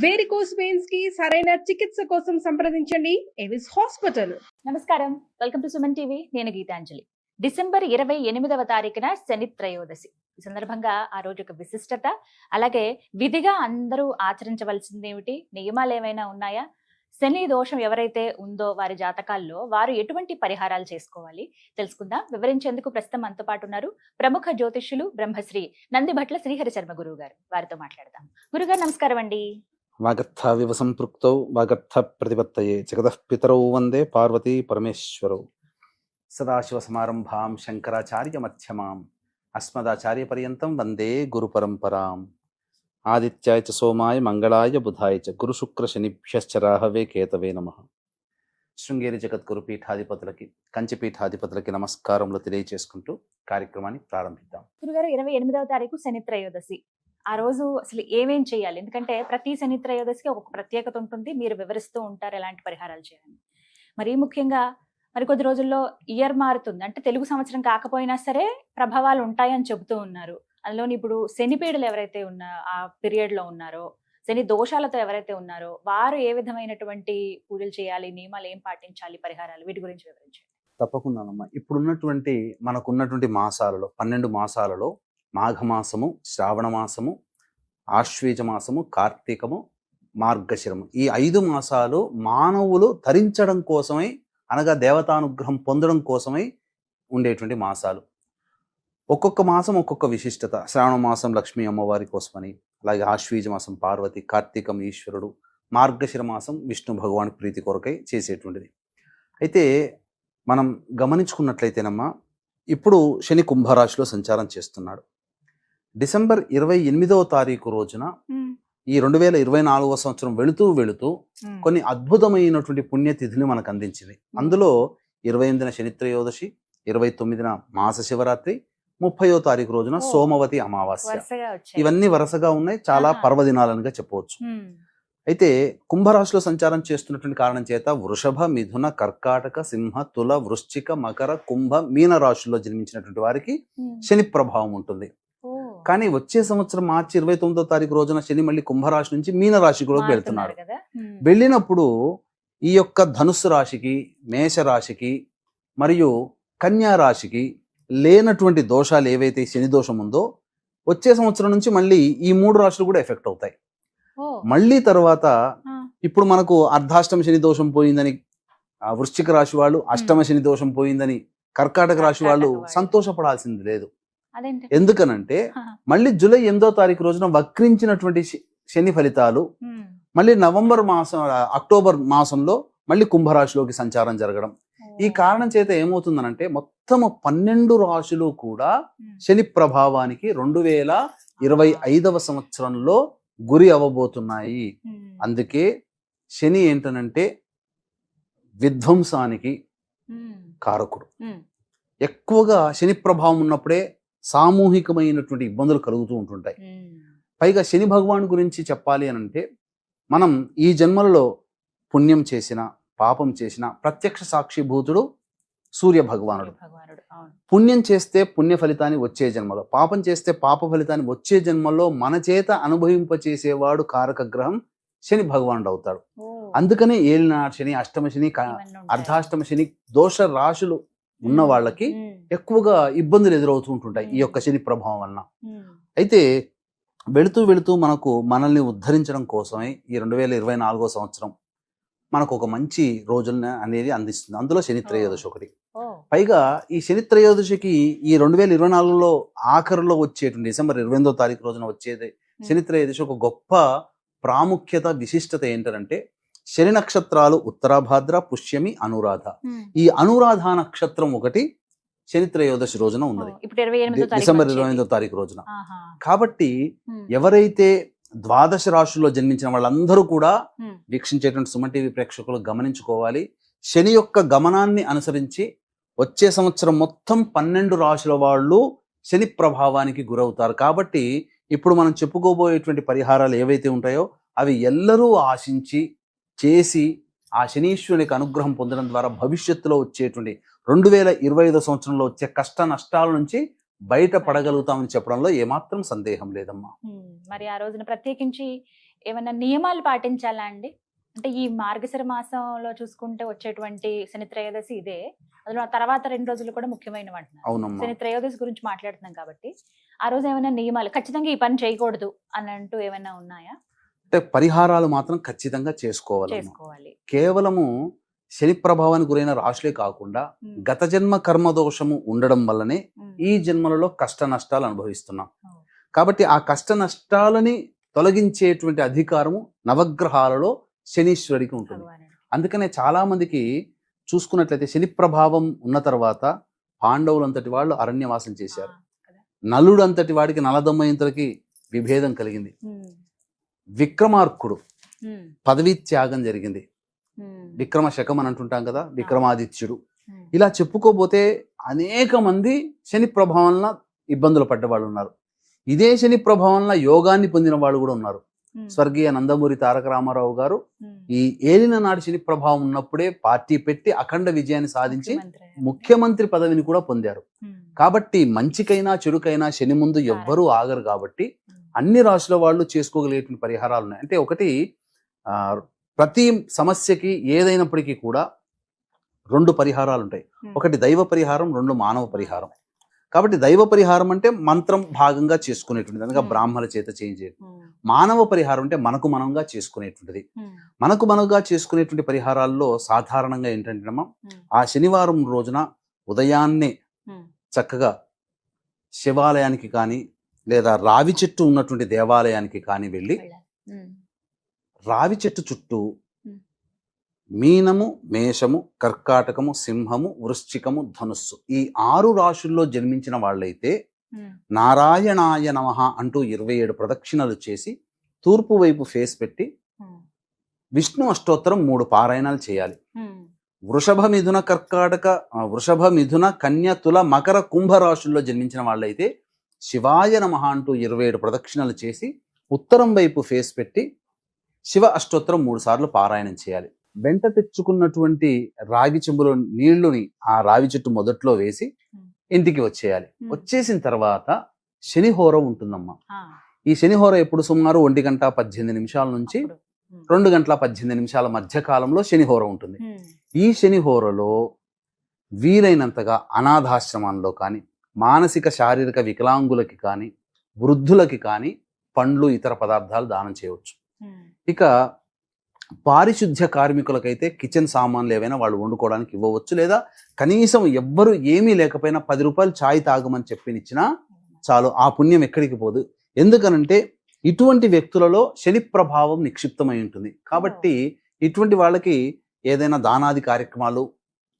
Varicose veins కి సరైన చికిత్స కోసం సంప్రదించండి ఎవిస్ హాస్పిటల్. నమస్కారం, వెల్కమ్ టు సుమన్ టీవీ. నేను గీతాంజలి. డిసెంబర్ 28వ తారీఖున శని త్రయోదశి. ఈ సందర్భంగా ఆ రోజు ఒక విశిష్టత, అలాగే విధిగా అందరూ ఆచరించవలసింది ఏమిటి, నియమాలు ఏమైనా ఉన్నాయా, శని దోషం ఎవరైతే ఉందో వారి జాతకాల్లో వారు ఎటువంటి పరిహారాలు చేసుకోవాలి తెలుసుకుందాం. వివరించేందుకు ప్రస్తుతం మనతో పాటు ఉన్నారు ప్రముఖ జ్యోతిష్యులు బ్రహ్మశ్రీ నందిభట్ల శ్రీహరి శర్మ గురువు గారు. వారితో మాట్లాడదాం. గురుగారు నమస్కారం అండి. వాగర్థావివ సంపృక్తౌ వాగర్థ ప్రతిపత్తయే జగతః పితరౌ వందే పార్వతీ పరమేశ్వరౌ. సదాశివ సమారంభాం శంకరాచార్య మధ్యమాం అస్మదాచార్య పర్యంతం వందే గురు పరంపరాం. ఆదిత్యాయ చ సోమాయ మంగళాయ బుధాయ చ గురు శుక్ర శనిభ్యశ్చ రాహవే కేతవే నమః. శృంగేరి జగద్గురు పీఠాధిపతులకి, కంచి పీఠాధిపతులకి నమస్కారములు తెలియజేసుకుంటూ కార్యక్రమాన్ని ప్రారంభిద్దాం. గురుగారు, 28వ తారీఖు శని త్రయోదశి. ఆ రోజు అసలు ఏమేం చేయాలి? ఎందుకంటే ప్రతి శని త్రయోదశికి ఒక ప్రత్యేకత ఉంటుంది, మీరు వివరిస్తూ ఉంటారు ఎలాంటి పరిహారాలు చేయాలి. మరీ ముఖ్యంగా మరి కొద్ది రోజుల్లో ఇయర్ మారుతుంది, అంటే తెలుగు సంవత్సరం కాకపోయినా సరే ప్రభావాలు ఉంటాయని చెబుతూ ఉన్నారు. అందులోని ఇప్పుడు శని పీడలు ఎవరైతే ఆ పీరియడ్ లో ఉన్నారో, శని దోషాలతో ఎవరైతే ఉన్నారో వారు ఏ విధమైనటువంటి పూజలు చేయాలి, నియమాలు ఏం పాటించాలి, పరిహారాలు, వీటి గురించి వివరించండి. తప్పకుండానమ్మా. ఇప్పుడున్నటువంటి మనకున్నటువంటి మాసాలలో 12 మాసాలలో మాఘమాసము, శ్రావణ మాసము, ఆశ్వీజ మాసము, కార్తీకము, మార్గశిరము, ఈ 5 మాసాలు మానవులు ధరించడం కోసమై, అనగా దేవతానుగ్రహం పొందడం కోసమై ఉండేటువంటి మాసాలు. ఒక్కొక్క మాసం ఒక్కొక్క విశిష్టత. శ్రావణ మాసం లక్ష్మీ అమ్మవారి కోసమని, అలాగే ఆశ్వీజ మాసం పార్వతి, కార్తీకం ఈశ్వరుడు, మార్గశిర మాసం విష్ణు భగవాన్ ప్రీతి కొరకై చేసేటువంటిది. అయితే మనం గమనించుకున్నట్లయితేనమ్మా, ఇప్పుడు శని కుంభరాశిలో సంచారం చేస్తున్నాడు. డిసెంబర్ 28వ తారీఖు రోజున ఈ 2024వ సంవత్సరం వెళుతూ కొన్ని అద్భుతమైనటువంటి పుణ్యతిథిని మనకు అందించింది. అందులో 28న శని త్రయోదశి, 29న మాస శివరాత్రి, 30వ తారీఖు రోజున సోమవతి అమావాస్య. ఇవన్నీ వరుసగా ఉన్నాయి, చాలా పర్వదినాలనుగా చెప్పవచ్చు. అయితే కుంభరాశిలో సంచారం చేస్తున్నటువంటి కారణం చేత వృషభ, మిథున, కర్కాటక, సింహ, తుల, వృశ్చిక, మకర, కుంభ, మీన రాశుల్లో జన్మించినటువంటి వారికి శని ప్రభావం ఉంటుంది. కానీ వచ్చే సంవత్సరం మార్చి 29వ తారీఖు రోజున శని మళ్ళీ కుంభరాశి నుంచి మీన రాశిలోకి వెళ్తున్నాడు. వెళ్ళినప్పుడు ఈ యొక్క ధనుస్సు రాశికి, మేష రాశికి మరియు కన్యా రాశికి లేనటువంటి దోషాలు ఏవైతే శని దోషం ఉందో, వచ్చే సంవత్సరం నుంచి మళ్ళీ ఈ 3 రాశులు కూడా ఎఫెక్ట్ అవుతాయి. మళ్ళీ తర్వాత ఇప్పుడు మనకు అర్ధాష్టమ శని దోషం పోయిందని వృశ్చిక రాశి వాళ్ళు, అష్టమ శని దోషం పోయిందని కర్కాటక రాశి వాళ్ళు సంతోషపడాల్సింది లేదు. ఎందుకనంటే మళ్ళీ జూలై 8వ తారీఖు రోజున వక్రించినటువంటి శని ఫలితాలు మళ్ళీ అక్టోబర్ మాసంలో మళ్ళీ కుంభరాశిలోకి సంచారం జరగడం. ఈ కారణం చేత ఏమవుతుందనంటే మొత్తము 12 రాశులు కూడా శని ప్రభావానికి 2025వ సంవత్సరంలో గురి అవ్వబోతున్నాయి. అందుకే శని ఏంటనంటే విధ్వంసానికి కారకుడు. ఎక్కువగా శని ప్రభావం ఉన్నప్పుడే సామూహికమైనటువంటి ఇబ్బందులు కలుగుతూ ఉంటుంటాయి. పైగా శని భగవాన్ గురించి చెప్పాలి అని అంటే, మనం ఈ జన్మలలో పుణ్యం చేసిన, పాపం చేసిన ప్రత్యక్ష సాక్షిభూతుడు సూర్య భగవానుడు. పుణ్యం చేస్తే పుణ్య ఫలితాన్ని వచ్చే జన్మలో, పాపం చేస్తే పాప ఫలితాన్ని వచ్చే జన్మలో మన చేత అనుభవింపచేసేవాడు కారక గ్రహం శని భగవానుడు అవుతాడు. అందుకనే ఏలినాడు శని, అష్టమ శని, అర్ధాష్టమ శని దోష రాశులు ఉన్న వాళ్ళకి ఎక్కువగా ఇబ్బందులు ఎదురవుతూ ఉంటుంటాయి ఈ యొక్క శని ప్రభావం వలన. అయితే వెళుతూ మనల్ని ఉద్ధరించడం కోసమే ఈ 2024వ సంవత్సరం మనకు ఒక మంచి రోజులను అనేది అందిస్తుంది. అందులో శని త్రయోదశి ఒకటి. పైగా ఈ శని త్రయోదశికి ఈ 2024లో ఆఖరులో వచ్చేటువంటి డిసెంబర్ 28వ తారీఖు రోజున వచ్చేది శని త్రయోదశి ఒక గొప్ప ప్రాముఖ్యత, విశిష్టత ఏంటంటే, శని నక్షత్రాలు ఉత్తరాభాద్ర, పుష్యమి, అనురాధ. ఈ అనురాధ నక్షత్రం ఒకటి శని త్రయోదశి రోజున ఉన్నది, డిసెంబర్ 28వ తారీఖు రోజున. కాబట్టి ఎవరైతే ద్వాదశ రాశుల్లో జన్మించిన వాళ్ళందరూ కూడా వీక్షించేటువంటి సుమన్ టీవీ ప్రేక్షకులు గమనించుకోవాలి. శని యొక్క గమనాన్ని అనుసరించి వచ్చే సంవత్సరం మొత్తం 12 రాశుల వాళ్ళు శని ప్రభావానికి గురవుతారు. కాబట్టి ఇప్పుడు మనం చెప్పుకోబోయేటువంటి పరిహారాలు ఏవైతే ఉంటాయో అవి ఎల్లరూ ఆశించి చేసి ఆ శనీశ్వరునికి అనుగ్రహం పొందడం ద్వారా భవిష్యత్తులో వచ్చేటువంటి 2025 సంవత్సరంలో వచ్చే కష్ట నష్టాల నుంచి బయట పడగలుగుతామని చెప్పడంలో ఏమాత్రం సందేహం లేదమ్మా. మరి ఆ రోజున ప్రత్యేకించి ఏమైనా నియమాలు పాటించాలా అండి? అంటే ఈ మార్గశిర మాసంలో చూసుకుంటే వచ్చేటువంటి శని త్రయోదశి ఇదే. అందులో ఆ తర్వాత 2 రోజులు కూడా ముఖ్యమైనవి అంటున్నారు. అవునమ్మా. శని త్రయోదశి గురించి మాట్లాడుతున్నాం కాబట్టి ఆ రోజు ఏమైనా నియమాలు ఖచ్చితంగా ఈ పని చేయకూడదు అనంటూ ఏమైనా ఉన్నాయా? అంటే పరిహారాలు మాత్రం ఖచ్చితంగా చేసుకోవాలి. చేసుకోవాలి. కేవలము శని ప్రభావానికి గురైన రాశులే కాకుండా గత జన్మ కర్మ దోషము ఉండడం వల్లనే ఈ జన్మలలో కష్ట నష్టాలు అనుభవిస్తున్నాం. కాబట్టి ఆ కష్ట నష్టాలని తొలగించేటువంటి అధికారము నవగ్రహాలలో శనీశ్వరుడికి ఉంటుంది. అందుకనే చాలా మందికి చూసుకున్నట్లయితే శని ప్రభావం ఉన్న తర్వాత పాండవులంతటి వాళ్ళు అరణ్యవాసం చేశారు. నలుడు అంతటి వాడికి నలదమయంతులకి విభేదం కలిగింది. విక్రమార్కుడు పదవీ త్యాగం జరిగింది. విక్రమ శకం అని అంటుంటాం కదా, విక్రమాదిత్యుడు. ఇలా చెప్పుకోబోతే అనేక మంది శని ప్రభావంలో ఇబ్బందులు పడ్డవాళ్ళు ఉన్నారు. ఇదే శని ప్రభావంలో యోగాన్ని పొందిన వాళ్ళు కూడా ఉన్నారు. స్వర్గీయ నందమూరి తారక రామారావు గారు ఈ ఏలిన నాటి శని ప్రభావం ఉన్నప్పుడే పార్టీ పెట్టి అఖండ విజయాన్ని సాధించి ముఖ్యమంత్రి పదవిని కూడా పొందారు. కాబట్టి మంచికైనా చెడుకైనా శని ముందు ఎవ్వరూ ఆగరు. కాబట్టి అన్ని రాశుల వాళ్ళు చేసుకోగలిగేటువంటి పరిహారాలు ఉన్నాయి. అంటే ఒకటి, ప్రతి సమస్యకి ఏదైనప్పటికీ కూడా 2 పరిహారాలు ఉంటాయి. ఒకటి దైవ పరిహారం, 2 మానవ పరిహారం. కాబట్టి దైవ పరిహారం అంటే మంత్రం భాగంగా చేసుకునేటువంటిది, అనగా బ్రాహ్మణ చేత చేయించేది. మానవ పరిహారం అంటే మనకు మనంగా చేసుకునేటువంటిది. మనకు మనగా చేసుకునేటువంటి పరిహారాల్లో సాధారణంగా ఏంటంటే ఆ శనివారం రోజున ఉదయాన్నే చక్కగా శివాలయానికి కానీ లేదా రావి చెట్టు ఉన్నటువంటి దేవాలయానికి కానీ వెళ్ళి రావి చెట్టు చుట్టూ మీనము, మేషము, కర్కాటకము, సింహము, వృశ్చికము, ధనుస్సు ఈ 6 రాశుల్లో జన్మించిన వాళ్ళైతే నారాయణాయ నమః అంటూ 27 ప్రదక్షిణలు చేసి తూర్పు వైపు ఫేస్ పెట్టి విష్ణు అష్టోత్తరం 3 పారాయణాలు చేయాలి. వృషభ మిథున కర్కాటక, వృషభ మిథున కన్య తుల మకర కుంభ రాశుల్లో జన్మించిన వాళ్ళైతే శివాయ నమః అంటూ 27 ప్రదక్షిణలు చేసి ఉత్తరం వైపు ఫేస్ పెట్టి శివ అష్టోత్తరం 3 సార్లు పారాయణం చేయాలి. వెంట తెచ్చుకున్నటువంటి రాగి చెంబులో నీళ్లుని ఆ రావి చెట్టు మొదట్లో వేసి ఇంటికి వచ్చేయాలి. వచ్చేసిన తర్వాత శనిహోర ఉంటుందమ్మా. ఈ శనిహోర ఎప్పుడు సుమారు 1:18 నుంచి 2:18 మధ్య కాలంలో శనిహోర ఉంటుంది. ఈ శనిహోరలో వీలైనంతగా అనాథాశ్రమాల్లో కానీ, మానసిక శారీరక వికలాంగులకి కానీ, వృద్ధులకి కానీ పండ్లు, ఇతర పదార్థాలు దానం చేయవచ్చు. ఇక పారిశుద్ధ్య కార్మికులకైతే కిచెన్ సామాన్లు ఏవైనా వాళ్ళు వండుకోవడానికి ఇవ్వవచ్చు. లేదా కనీసం ఎవ్వరు ఏమీ లేకపోయినా 10 రూపాయలు ఛాయ్ తాగమని చెప్పినిచ్చినా చాలు, ఆ పుణ్యం ఎక్కడికి పోదు. ఎందుకనంటే ఇటువంటి వ్యక్తులలో శని ప్రభావం నిక్షిప్తమై ఉంటుంది. కాబట్టి ఇటువంటి వాళ్ళకి ఏదైనా దానాది కార్యక్రమాలు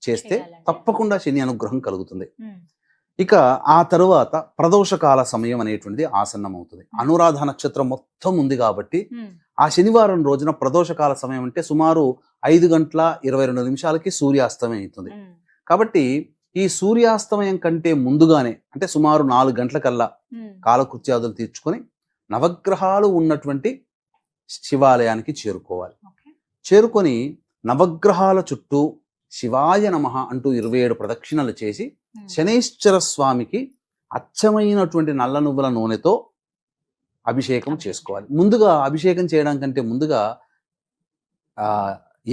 చేస్తే తప్పకుండా శని అనుగ్రహం కలుగుతుంది. ఇక ఆ తరువాత ప్రదోషకాల సమయం అనేటువంటిది ఆసన్నమవుతుంది. అనురాధ నక్షత్రం మొత్తం ఉంది కాబట్టి ఆ శనివారం రోజున ప్రదోషకాల సమయం అంటే సుమారు 5:22 సూర్యాస్తమయం అవుతుంది. కాబట్టి ఈ సూర్యాస్తమయం కంటే ముందుగానే, అంటే సుమారు 4 గంటలకల్లా కాలకృత్యాదులు తీర్చుకొని నవగ్రహాలు ఉన్నటువంటి శివాలయానికి చేరుకోవాలి. చేరుకొని నవగ్రహాల చుట్టూ శివాయ నమః అంటూ 27 ప్రదక్షిణలు చేసి శనైశ్వర స్వామికి అచ్చమైనటువంటి నల్ల నువ్వుల నూనెతో అభిషేకం చేసుకోవాలి. ముందుగా అభిషేకం చేయడం కంటే ముందుగా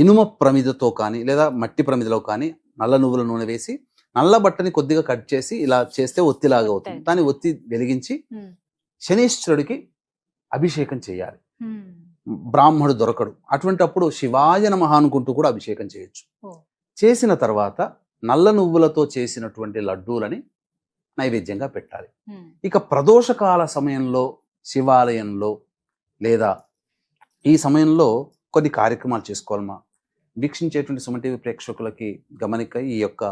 ఇనుమ ప్రమిదతో కానీ లేదా మట్టి ప్రమిదలో కానీ నల్ల నువ్వుల నూనె వేసి నల్ల బట్టని కొద్దిగా కట్ చేసి ఇలా చేస్తే ఒత్తిలాగా అవుతుంది. దాన్ని ఒత్తి వెలిగించి శనీశ్వరుడికి అభిషేకం చేయాలి. బ్రాహ్మడు దొరకడు, అటువంటి అప్పుడు శివాయ నమః అనుకుంటూ కూడా అభిషేకం చేయొచ్చు. చేసిన తర్వాత నల్ల నువ్వులతో చేసినటువంటి లడ్డూలని నైవేద్యంగా పెట్టాలి. ఇక ప్రదోషకాల సమయంలో శివాలయంలో లేదా ఈ సమయంలో కొన్ని కార్యక్రమాలు చేసుకోవాలమ్మా. వీక్షించేటువంటి సుమన్ టీవీ ప్రేక్షకులకి గమనిక, ఈ యొక్క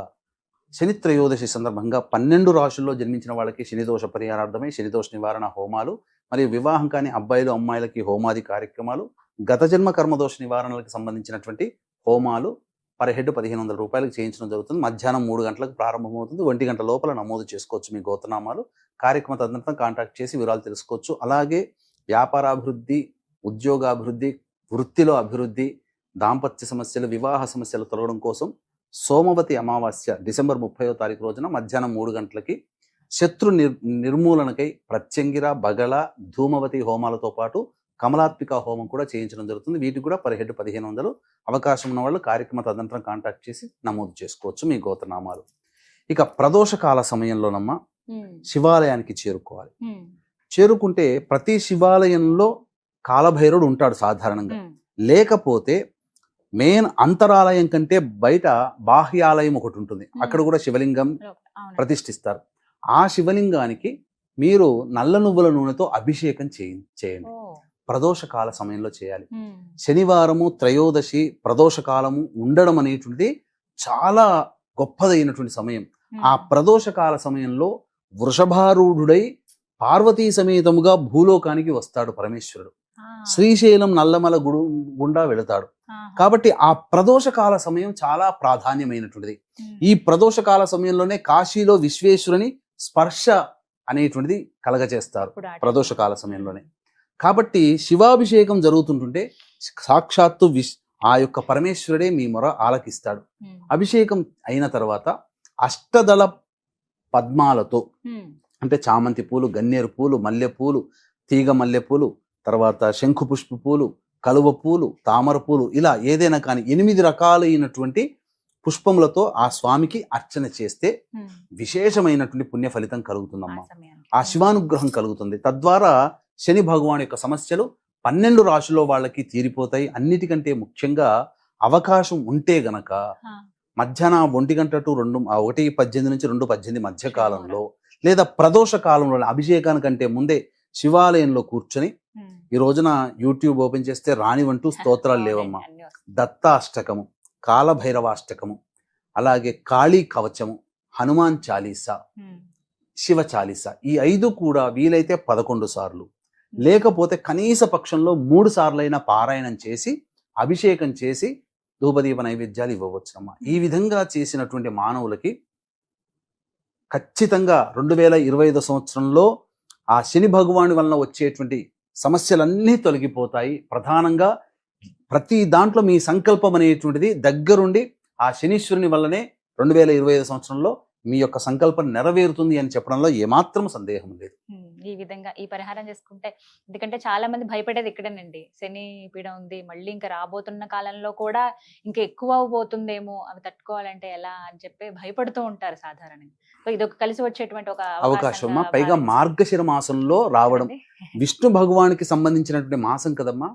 శని త్రయోదశి సందర్భంగా 12 రాశుల్లో జన్మించిన వాళ్ళకి శనిదోష పరిహారార్థమై శనిదోష నివారణ హోమాలు, మరియు వివాహం కాని అబ్బాయిలు అమ్మాయిలకి హోమాది కార్యక్రమాలు, గత జన్మ కర్మదోష నివారణలకు సంబంధించినటువంటి హోమాలు పర్ హెడ్ 1500 రూపాయలకు చేయించడం జరుగుతుంది. మధ్యాహ్నం 3 గంటలకు ప్రారంభమవుతుంది. 1 గంట లోపల నమోదు చేసుకోవచ్చు మీ గోత్రనామాలు. కార్యక్రమ తదనంతరం కాంటాక్ట్ చేసి వివరాలు తెలుసుకోవచ్చు. అలాగే వ్యాపారాభివృద్ధి, ఉద్యోగాభివృద్ధి, వృత్తిలో అభివృద్ధి, దాంపత్య సమస్యలు, వివాహ సమస్యలు తొలగడం కోసం సోమవతి అమావాస్య డిసెంబర్ 30వ తారీఖు రోజున మధ్యాహ్నం 3 గంటలకి శత్రు నిర్మూలనకై ప్రత్యంగిర, బగళ, ధూమవతి హోమాలతో పాటు కమలాత్మిక హోమం కూడా చేయించడం జరుగుతుంది. వీటికి కూడా పర్ హెడ్ 1500. అవకాశం ఉన్న వాళ్ళు కార్యక్రమ తదనంతరం కాంటాక్ట్ చేసి నమోదు చేసుకోవచ్చు మీ గోత్రనామాలు. ఇక ప్రదోషకాల సమయంలోనమ్మా శివాలయానికి చేరుకోవాలి. చేరుకుంటే ప్రతి శివాలయంలో కాలభైరవుడు ఉంటాడు సాధారణంగా. లేకపోతే మెయిన్ అంతరాలయం కంటే బయట బాహ్యాలయం ఒకటి ఉంటుంది. అక్కడ కూడా శివలింగం ప్రతిష్ఠిస్తారు. ఆ శివలింగానికి మీరు నల్ల నువ్వుల నూనెతో అభిషేకం చేయండి. ప్రదోషకాల సమయంలో చేయాలి. శనివారము, త్రయోదశి, ప్రదోషకాలము ఉండడం అనేటువంటిది చాలా గొప్పదైనటువంటి సమయం. ఆ ప్రదోషకాల సమయంలో వృషభారూఢుడై పార్వతీ సమేతముగా భూలోకానికి వస్తాడు పరమేశ్వరుడు. శ్రీశైలం నల్లమల గుండా వెళతాడు. కాబట్టి ఆ ప్రదోషకాల సమయం చాలా ప్రాధాన్యమైనటువంటిది. ఈ ప్రదోషకాల సమయంలోనే కాశీలో విశ్వేశ్వరుని స్పర్శ అనేటువంటిది కలగజేస్తారు ప్రదోషకాల సమయంలోనే. కాబట్టి శివాభిషేకం జరుగుతుంటుంటే సాక్షాత్తు ఆ యొక్క పరమేశ్వరుడే మీ మొర ఆలకిస్తాడు. అభిషేకం అయిన తర్వాత అష్టదళ పద్మాలతో, అంటే చామంతి పూలు, గన్నేరు పూలు, మల్లెపూలు, తీగ మల్లెపూలు, తర్వాత శంఖు పుష్ప పూలు, కలువ పూలు, తామర పూలు, ఇలా ఏదైనా కానీ 8 రకాలైనటువంటి పుష్పములతో ఆ స్వామికి అర్చన చేస్తే విశేషమైనటువంటి పుణ్య ఫలితం కలుగుతుందమ్మా. ఆ శివానుగ్రహం కలుగుతుంది. తద్వారా శని భగవాన్ యొక్క సమస్యలు 12 రాశుల్లో వాళ్ళకి తీరిపోతాయి. అన్నిటికంటే ముఖ్యంగా అవకాశం ఉంటే గనక మధ్యాహ్నం 1 గంట టు 1:18 నుంచి 2:18 మధ్య కాలంలో, లేదా ప్రదోష కాలంలో అభిషేకానికంటే ముందే శివాలయంలో కూర్చొని, ఈ రోజున యూట్యూబ్ ఓపెన్ చేస్తే రానివంటూ స్తోత్రాలు లేవమ్మా. దత్తాష్టకము, కాలభైరవాష్టకము, అలాగే కాళీ కవచము, హనుమాన్ చాలీసా, శివ చాలీసా, ఈ 5 కూడా వీలైతే 11 సార్లు, లేకపోతే కనీస పక్షంలో 3 సార్లైనా పారాయణం చేసి అభిషేకం చేసి ధూపదీప నైవేద్యాలు ఇవ్వవచ్చునమ్మా. ఈ విధంగా చేసినటువంటి మానవులకి ఖచ్చితంగా 2025 సంవత్సరంలో ఆ శని భగవాని వలన వచ్చేటువంటి సమస్యలన్నీ తొలగిపోతాయి. ప్రధానంగా ప్రతి దాంట్లో మీ సంకల్పం అనేటువంటిది దగ్గరుండి ఆ శనీశ్వరుని వల్లనే 2025 సంవత్సరంలో మీ యొక్క సంకల్పం నెరవేరుతుంది అని చెప్పడంలో ఏమాత్రం సందేహం లేదు. ఈ విధంగా ఈ పరిహారం చేసుకుంటే, ఎందుకంటే చాలా మంది భయపడేది ఇక్కడేనండి, శని పీడ ఉంది, మళ్ళీ ఇంకా రాబోతున్న కాలంలో కూడా ఇంకా ఎక్కువ అవబోతుందేమో, అవి తట్టుకోవాలంటే ఎలా అని చెప్పి భయపడుతూ ఉంటారు సాధారణంగా. సో ఇదొక కలిసి వచ్చేటువంటి ఒక అవకాశం. పైగా మార్గశిర మాసంలో రావడం విష్ణు భగవానికి సంబంధించినటువంటి మాసం కదమ్మా.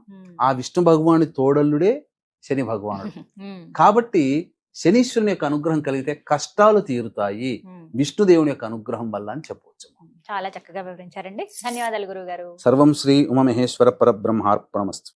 ఆ విష్ణు భగవాని తోడల్లుడే శని భగవానుడు. కాబట్టి శనీశ్వరుని యొక్క అనుగ్రహం కలిగితే కష్టాలు తీరుతాయి విష్ణుదేవుని యొక్క అనుగ్రహం వల్ల అని చెప్పవచ్చు. చాలా చక్కగా వివరించారండి. ధన్యవాదాలు గురువు గారు. సర్వం శ్రీ ఉమామహేశ్వర పరబ్రహ్మార్పణమస్తు.